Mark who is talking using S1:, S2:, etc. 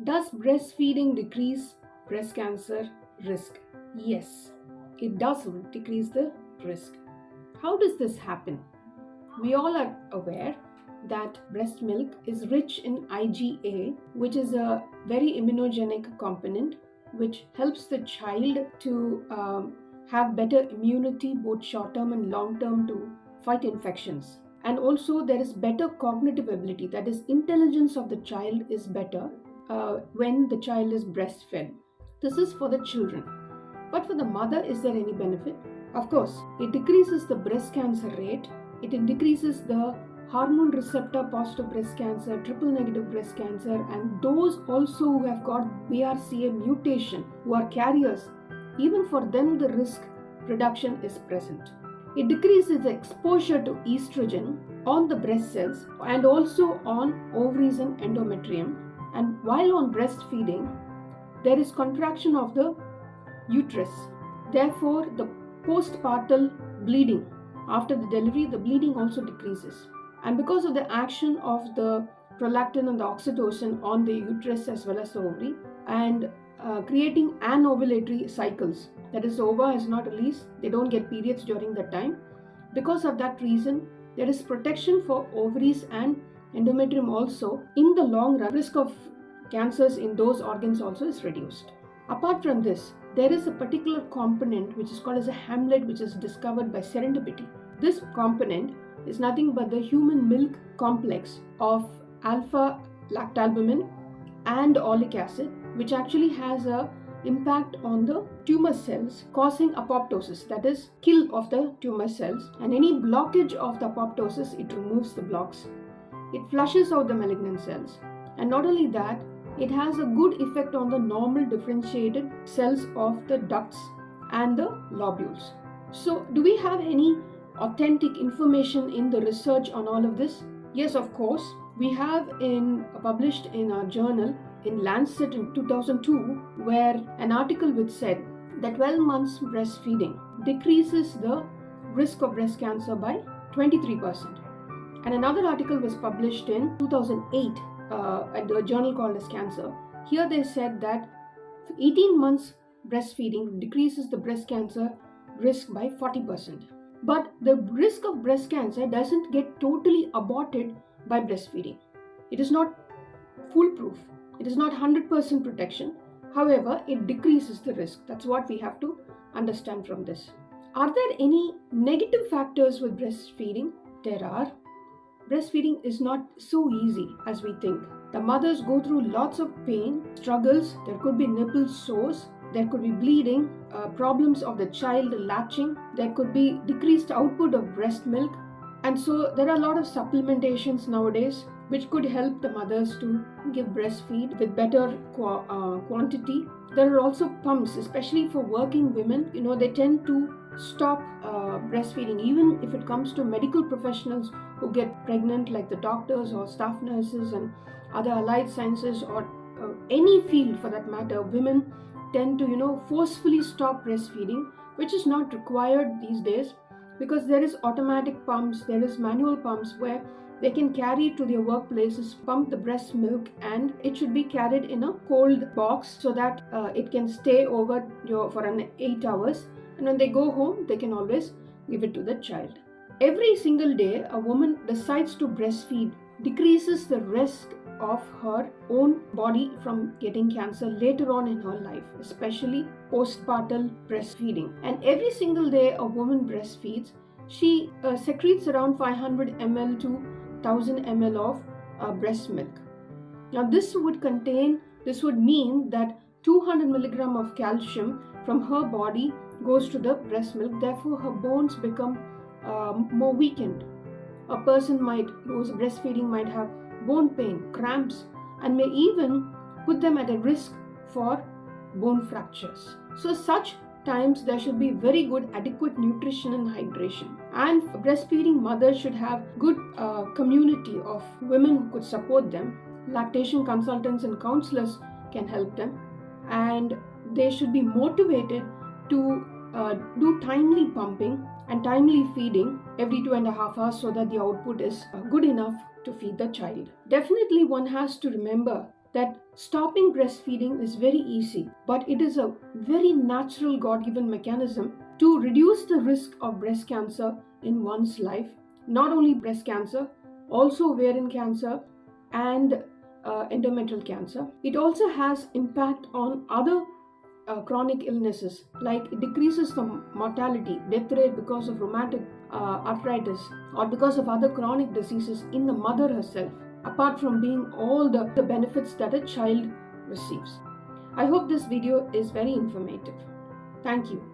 S1: Does breastfeeding decrease breast cancer risk? Yes, it does decrease the risk. How does this happen? We all are aware that breast milk is rich in IgA, which is a very immunogenic component which helps the child to have better immunity both short term and long term to fight infections. And also, there is better cognitive ability, that is, intelligence of the child is better when the child is breastfed. This is for the children. But for the mother, is there any benefit? Of course, it decreases the breast cancer rate, it decreases the hormone receptor positive breast cancer, triple negative breast cancer, and those also who have got BRCA mutation, who are carriers, even for them the risk reduction is present. It decreases the exposure to estrogen on the breast cells and also on ovaries and endometrium. And while on breastfeeding, there is contraction of the uterus. Therefore, the postpartum bleeding after the delivery, the bleeding also decreases. And because of the action of the prolactin and the oxytocin on the uterus as well as the ovary, and creating anovulatory cycles, that is, the ova is not released, they don't get periods during that time. Because of that reason, there is protection for ovaries and endometrium also. In the long run, risk of cancers in those organs also is reduced. Apart from this, there is a particular component which is called as a hamlet, which is discovered by serendipity. This component is nothing but the human milk complex of alpha lactalbumin and oleic acid, which actually has a impact on the tumor cells, causing apoptosis, that is, kill of the tumor cells. And any blockage of the apoptosis, it removes the blocks, it flushes out the malignant cells. And not only that, it has a good effect on the normal differentiated cells of the ducts and the lobules. So, do we have any authentic information in the research on all of this? Yes, of course. We have published in our journal in Lancet in 2002, where an article which said that 12 months breastfeeding decreases the risk of breast cancer by 23%. And another article was published in 2008 at a journal called as Cancer. Here they said that 18 months breastfeeding decreases the breast cancer risk by 40%. But the risk of breast cancer doesn't get totally aborted by breastfeeding. It is not foolproof. It is not 100% protection. However, it decreases the risk. That's what we have to understand from this. Are there any negative factors with breastfeeding? There are. Breastfeeding is not so easy as we think. The mothers go through lots of pain, struggles, there could be nipple sores, there could be bleeding, problems of the child latching, there could be decreased output of breast milk, and so there are a lot of supplementations nowadays which could help the mothers to give breastfeed with better quantity. There are also pumps, especially for working women. They tend to stop breastfeeding, even if it comes to medical professionals who get pregnant, like the doctors or staff nurses and other allied sciences, or any field for that matter. Women tend to forcefully stop breastfeeding, which is not required these days, because there is automatic pumps, there is manual pumps where they can carry to their workplaces, pump the breast milk, and it should be carried in a cold box so that it can stay over for an 8 hours, and when they go home they can always give it to the child. Every single day a woman decides to breastfeed decreases the risk of her own body from getting cancer later on in her life, especially postpartum breastfeeding. And every single day a woman breastfeeds, she secretes around 500 ml to 1000 ml of breast milk. Now this would mean that 200 milligram of calcium from her body goes to the breast milk. Therefore her bones become more weakened. A person who is breastfeeding might have bone pain, cramps, and may even put them at a risk for bone fractures. So such times there should be very good adequate nutrition and hydration. And breastfeeding mothers should have good community of women who could support them. Lactation consultants and counselors can help them, and they should be motivated to do timely pumping and timely feeding every 2.5 hours so that the output is good enough to feed the child. Definitely one has to remember that stopping breastfeeding is very easy, but it is a very natural God given mechanism to reduce the risk of breast cancer in one's life. Not only breast cancer, also ovarian cancer and endometrial cancer. It also has impact on other chronic illnesses, like it decreases the mortality, death rate because of rheumatic arthritis or because of other chronic diseases in the mother herself, apart from being all the benefits that a child receives. I hope this video is very informative. Thank you.